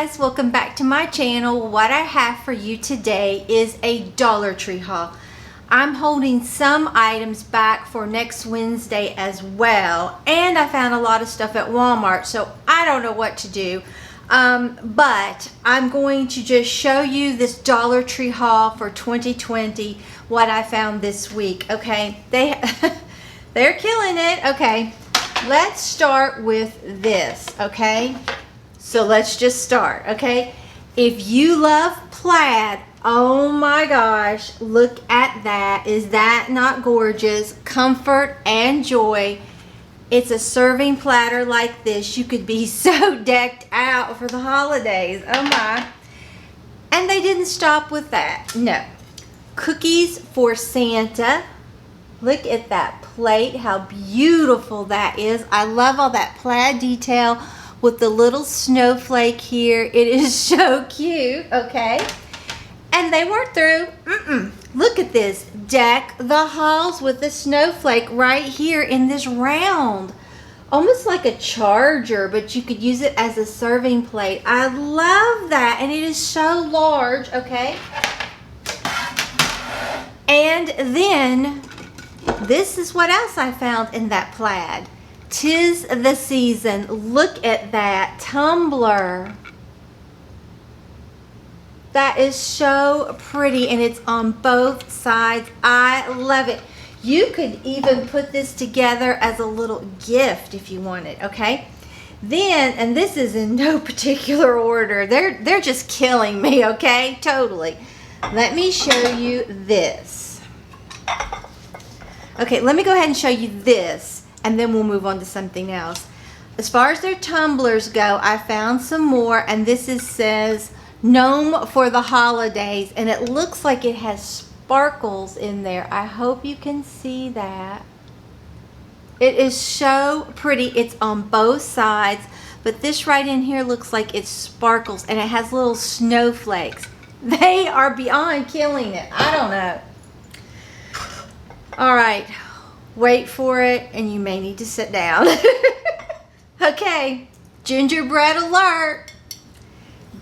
guys, welcome back to my channel. What I have for you today is a Dollar Tree haul. I'm holding some items back for next Wednesday as well, and I found a lot of stuff at Walmart, so I don't know what to do. But I'm going to just show you this Dollar Tree haul for 2020, what I found this week. Okay, they're killing it. Okay, let's start with this. Okay, so let's just start. Okay, if you love plaid, oh my gosh, look at that. Is that not gorgeous? Comfort and joy. It's a serving platter like this. You could be so decked out for the holidays. Oh my. And they didn't stop with that. No. Cookies for Santa. Look at that plate. How beautiful that is. I love all that plaid detail with the little snowflake here. It is so cute. Okay. And they weren't through. Look at this. Deck the halls with the snowflake right here in this round. Almost like a charger, but you could use it as a serving plate. I love that. And it is so large. Okay. And then this is what else I found in that plaid. 'Tis the season. Look at that tumbler. That is so pretty, and it's on both sides. I love it. You could even put this together as a little gift if you wanted, okay? Then, and this is in no particular order. They're just killing me, okay? Totally. Let me show you this. Okay, let me go ahead and show you this, and then we'll move on to something else. As far as their tumblers go, I found some more, and this says Gnome for the holidays, and it looks like it has sparkles in there. I hope you can see that. It is so pretty. It's on both sides, but this right in here looks like it sparkles, and it has little snowflakes. They are beyond killing it. I don't know. All right, wait for it, and you may need to sit down. Okay, gingerbread alert.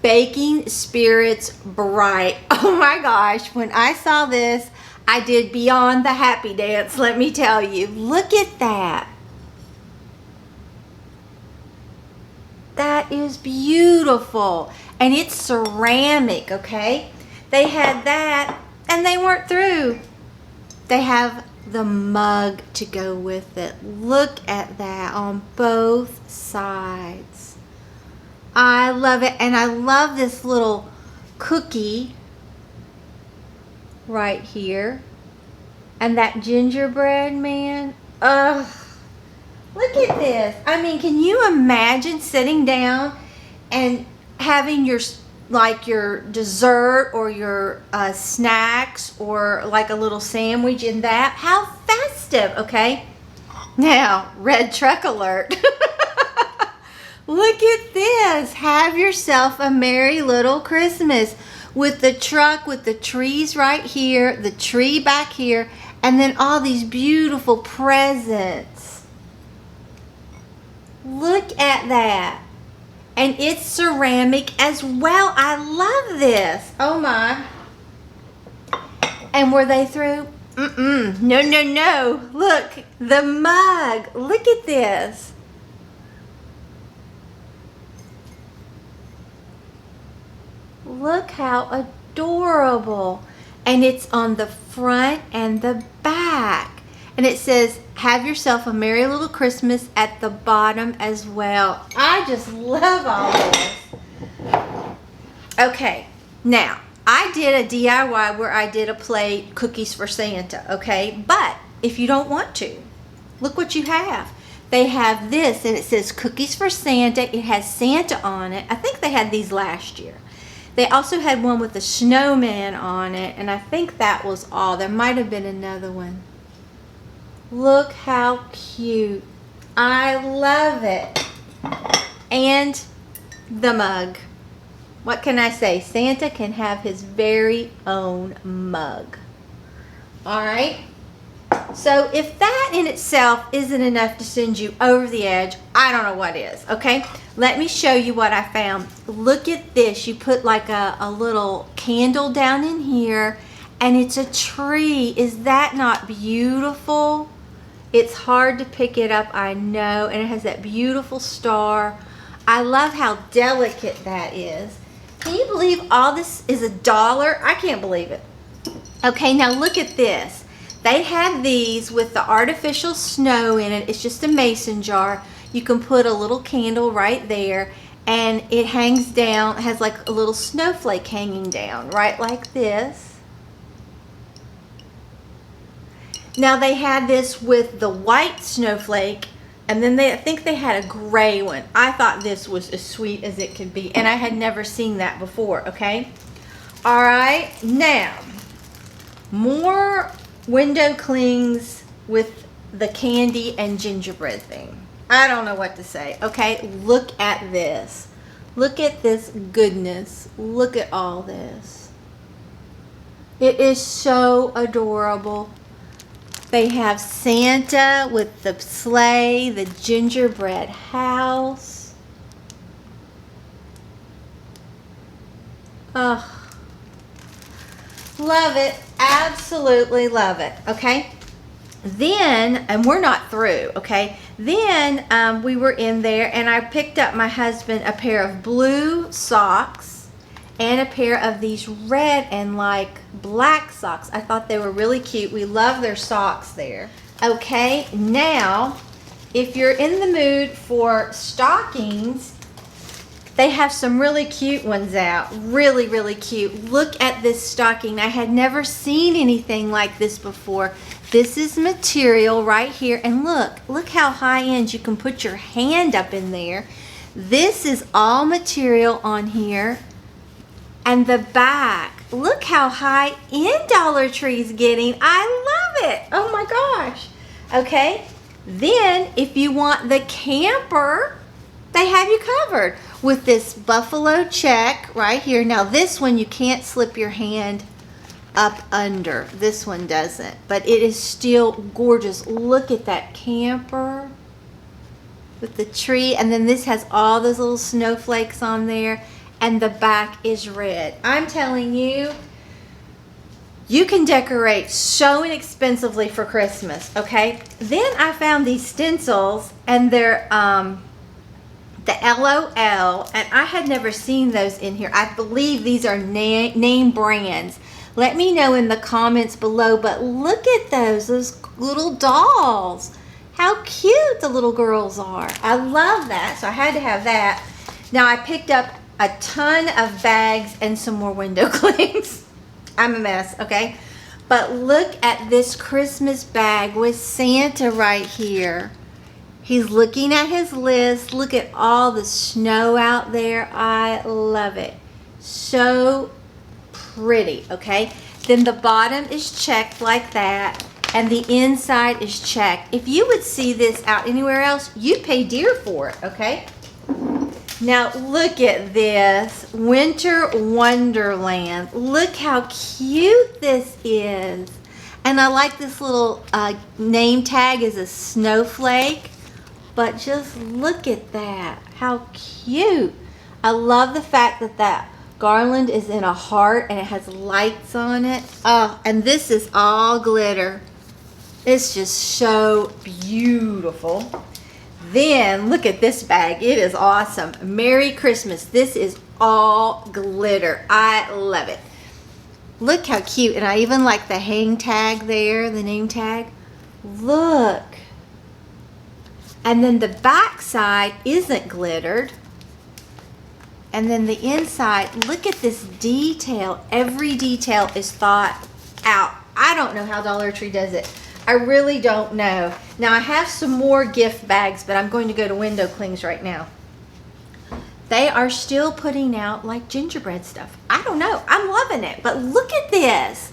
Baking Spirits Bright. Oh my gosh, when I saw this, I did beyond the happy dance, let me tell you. Look at that. That is beautiful. And it's ceramic, okay? They had that, and they weren't through. They have the mug to go with it. Look at that on both sides. I love it, and I love this little cookie right here. And that gingerbread man. Ugh. Look at this. I mean, can you imagine sitting down and having your dessert or your snacks or like a little sandwich in that? How festive, okay? Now, red truck alert. Look at this. Have yourself a merry little Christmas with the truck, with the trees right here, the tree back here, and then all these beautiful presents. Look at that. And it's ceramic as well. I love this. Oh my. And were they through? No, no, no. Look, the mug. Look at this. Look how adorable. And it's on the front and the back. And it says, have yourself a merry little Christmas at the bottom as well. I just love all this. Okay, now, I did a DIY where I did a plate cookies for Santa, okay? But if you don't want to, look what you have. They have this, and it says cookies for Santa. It has Santa on it. I think they had these last year. They also had one with a snowman on it, and I think that was all. There might have been another one. Look how cute. I love it. And the mug. What can I say? Santa can have his very own mug. All right. So if that in itself isn't enough to send you over the edge, I don't know what is, okay? Let me show you what I found. Look at this. You put like a little candle down in here, and it's a tree. Is that not beautiful? It's hard to pick it up, I know, and it has that beautiful star. I love how delicate that is. Can you believe all this is $1? I can't believe it. Okay, now look at this. They had these with the artificial snow in it. It's just a mason jar. You can put a little candle right there, and it hangs down, has like a little snowflake hanging down, right like this. Now they had this with the white snowflake, and then I think they had a gray one. I thought this was as sweet as it could be, and I had never seen that before, okay? All right, now, more window clings with the candy and gingerbread thing. I don't know what to say, okay? Look at this. Look at this goodness. Look at all this. It is so adorable. They have Santa with the sleigh, the gingerbread house. Oh, love it. Absolutely love it. Okay. Then, and we're not through, okay? Then we were in there, and I picked up my husband a pair of blue socks and a pair of these red and like black socks. I thought they were really cute. We love their socks there. Okay, now if you're in the mood for stockings, they have some really cute ones out. Really, really cute. Look at this stocking. I had never seen anything like this before. This is material right here, and look how high end. You can put your hand up in there. This is all material on here. And the back, look how high end Dollar Tree is getting. I love it. Oh my gosh. Okay, then if you want the camper, they have you covered with this buffalo check right here. Now this one you can't slip your hand up under. This one doesn't, but it is still gorgeous. Look at that camper with the tree, and then this has all those little snowflakes on there. And the back is red. I'm telling you, you can decorate so inexpensively for Christmas, okay? Then I found these stencils, and they're the LOL, and I had never seen those in here. I believe these are name brands. Let me know in the comments below, but look at those little dolls. How cute the little girls are. I love that, so I had to have that. Now I picked up a ton of bags and some more window clings. I'm a mess, okay? But look at this Christmas bag with Santa right here. He's looking at his list. Look at all the snow out there. I love it. So pretty, okay? Then the bottom is checked like that, and the inside is checked. If you would see this out anywhere else, you'd pay dear for it, okay? Now look at this, Winter Wonderland. Look how cute this is. And I like this little name tag is a snowflake. But just look at that, how cute. I love the fact that that garland is in a heart and it has lights on it. Oh, and this is all glitter. It's just so beautiful. Then look at this bag. It is awesome. Merry Christmas. This is all glitter. I love it. Look how cute. And I even like the hang tag there, the name tag. Look. And then the back side isn't glittered. And then the inside, look at this detail. Every detail is thought out. I don't know how Dollar Tree does it. I really don't know. Now I have some more gift bags, but I'm going to go to window clings right now. They are still putting out like gingerbread stuff. I don't know. I'm loving it. But look at this.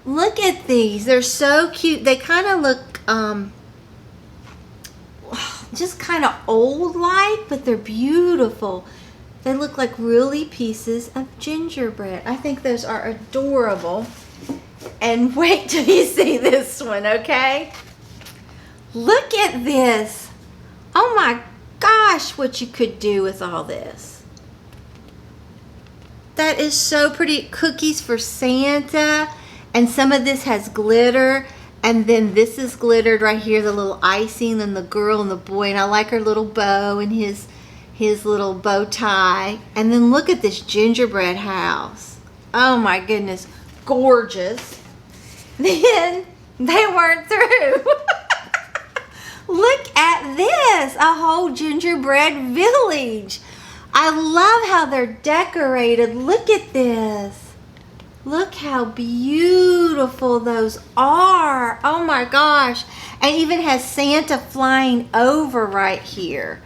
Look at these. They're so cute. They kind of look just kind of old-like, but they're beautiful. They look like really pieces of gingerbread. I think those are adorable. And wait till you see this one, okay? Look at this. Oh my gosh, what you could do with all this. That is so pretty. Cookies for Santa. And some of this has glitter. And then this is glittered right here, the little icing and the girl and the boy. And I like her little bow and his little bow tie. And then look at this gingerbread house. Oh my goodness, gorgeous. Then they weren't through. Look at this, a whole gingerbread village. I love how they're decorated. Look at this. Look how beautiful those are. Oh my gosh. And even has Santa flying over right here.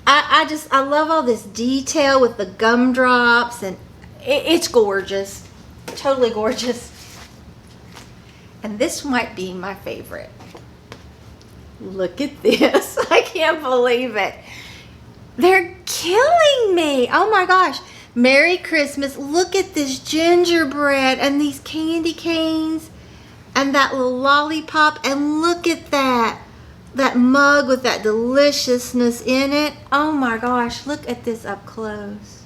I love all this detail with the gumdrops, and it's gorgeous. Totally gorgeous. And this might be my favorite. Look at this. I can't believe it. They're killing me. Oh my gosh. Merry Christmas. Look at this gingerbread and these candy canes and that little lollipop. And look at that. That mug with that deliciousness in it. Oh my gosh. Look at this up close.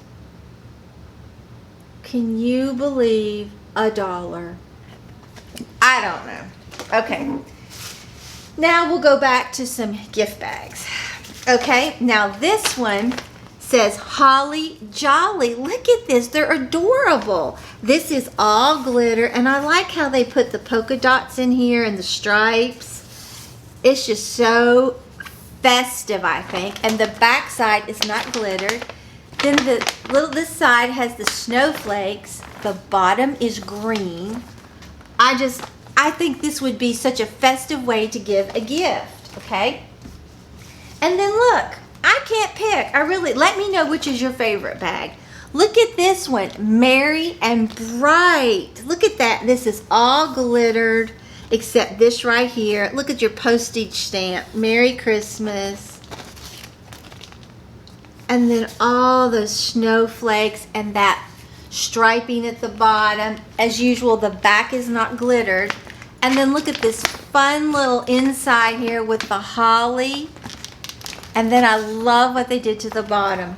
Can you believe $1? I don't know. Okay. Now we'll go back to some gift bags. Okay. Now this one says Holly Jolly. Look at this. They're adorable. This is all glitter, and I like how they put the polka dots in here and the stripes. It's just so festive, I think. And the back side is not glittered. Then this side has the snowflakes. The bottom is green. I think this would be such a festive way to give a gift, okay? And then look, I can't pick. Let me know which is your favorite bag. Look at this one, Merry and Bright. Look at that. This is all glittered except this right here. Look at your postage stamp. Merry Christmas. And then all those snowflakes and that striping at the bottom. As usual, the back is not glittered. And then look at this fun little inside here with the holly. And then I love what they did to the bottom.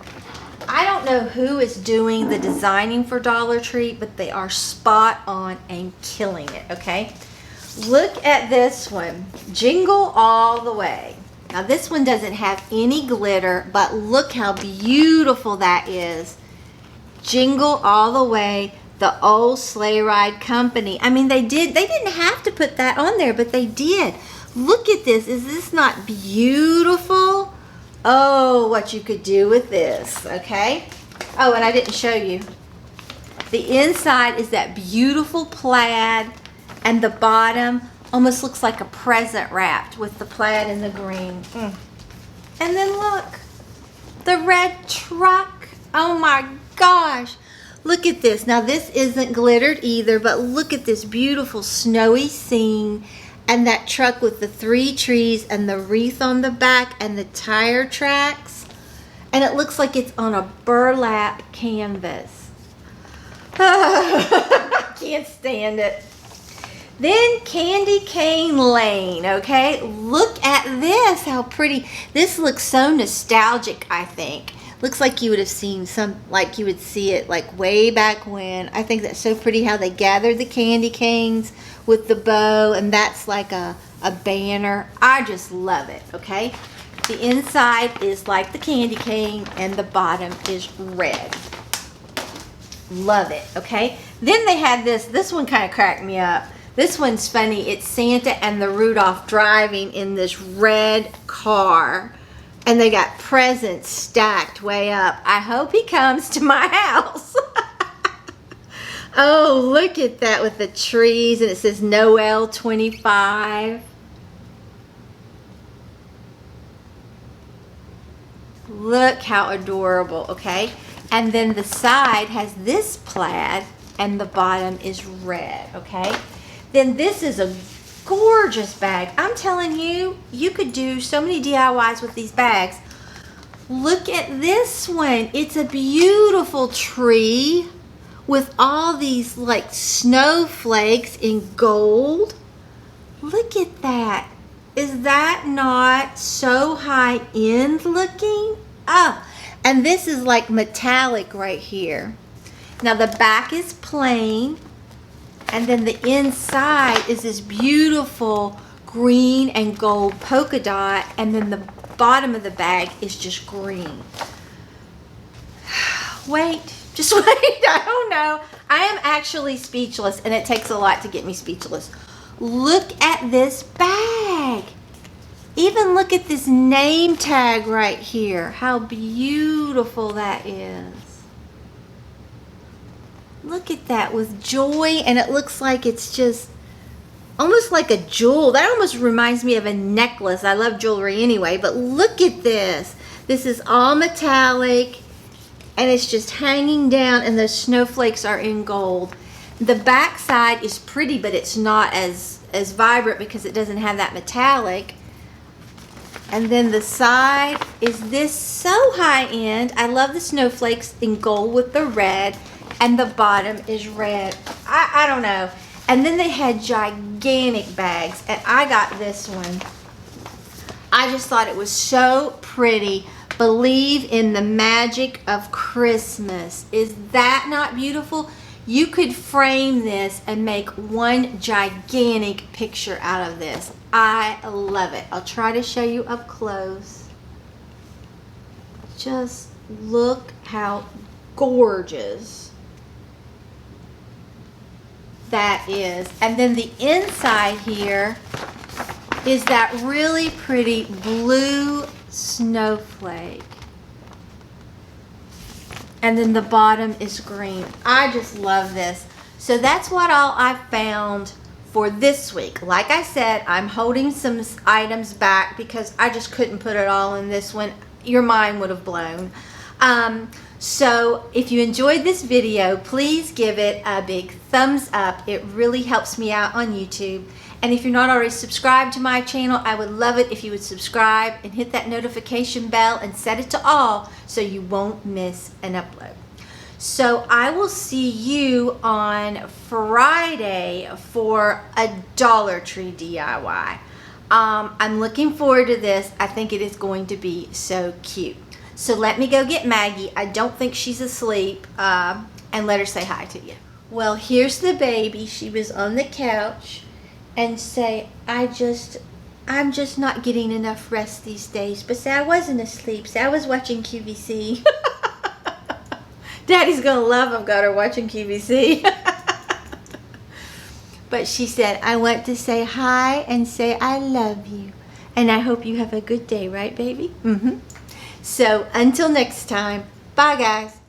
I don't know who is doing the designing for Dollar Tree, but they are spot on and killing it, okay? Look at this one, Jingle All The Way. Now this one doesn't have any glitter, but look how beautiful that is. Jingle All The Way, the old sleigh ride company. I mean, they didn't have to put that on there, but they did. Look at this. Is this not beautiful? Oh, what you could do with this, okay? Oh, and I didn't show you. The inside is that beautiful plaid, and the bottom almost looks like a present wrapped with the plaid and the green. And then look, the red truck. Oh my gosh. Look at this. Now this isn't glittered either, but look at this beautiful snowy scene. And that truck with the 3 trees and the wreath on the back and the tire tracks. And it looks like it's on a burlap canvas. I can't stand it. Then Candy Cane Lane, okay? Look at this, how pretty. This looks so nostalgic, I think. Looks like you would have seen like you would see it like way back when. I think that's so pretty how they gathered the candy canes with the bow, and that's like a banner. I just love it, okay? The inside is like the candy cane and the bottom is red. Love it, okay? Then they had this one kind of cracked me up. This one's funny. It's Santa and the Rudolph driving in this red car. And they got presents stacked way up. I hope he comes to my house. Oh, look at that with the trees. And it says Noel 25. Look how adorable, okay? And then the side has this plaid and the bottom is red, okay? Then this is a gorgeous bag. I'm telling you, you could do so many DIYs with these bags. Look at this one. It's a beautiful tree with all these like snowflakes in gold. Look at that. Is that not so high end looking? Oh, and this is like metallic right here. Now the back is plain, and then the inside is this beautiful green and gold polka dot, and then the bottom of the bag is just green. Wait, just wait, I don't know. I am actually speechless, and it takes a lot to get me speechless. Look at this bag. Even look at this name tag right here. How beautiful that is. Look at that with joy, and it looks like it's just almost like a jewel. That almost reminds me of a necklace. I love jewelry anyway, but look at this. This is all metallic, and it's just hanging down, and those snowflakes are in gold. The back side is pretty, but it's not as vibrant because it doesn't have that metallic. And then the side is this so high end. I love the snowflakes in gold with the red, and the bottom is red. I don't know. And then they had gigantic bags, and I got this one. I just thought it was so pretty. Believe in the magic of Christmas. Is that not beautiful? You could frame this and make one gigantic picture out of this. I love it. I'll try to show you up close. Just look how gorgeous that is. And then the inside here is that really pretty blue snowflake. And then the bottom is green. I just love this. So that's what all I found for this week. Like I said, I'm holding some items back because I just couldn't put it all in this one. Your mind would have blown. So if you enjoyed this video, please give it a big thumbs up. It really helps me out on YouTube. And if you're not already subscribed to my channel, I would love it if you would subscribe and hit that notification bell and set it to all so you won't miss an upload. So I will see you on Friday for a Dollar Tree DIY. I'm looking forward to this. I think it is going to be so cute. So let me go get Maggie. I don't think she's asleep, and let her say hi to you. Well, here's the baby. She was on the couch. And say, I'm just not getting enough rest these days. But say I wasn't asleep. Say I was watching QVC. Daddy's gonna love I've got her watching QVC. But she said, I want to say hi and say I love you. And I hope you have a good day, right, baby? So until next time, bye guys.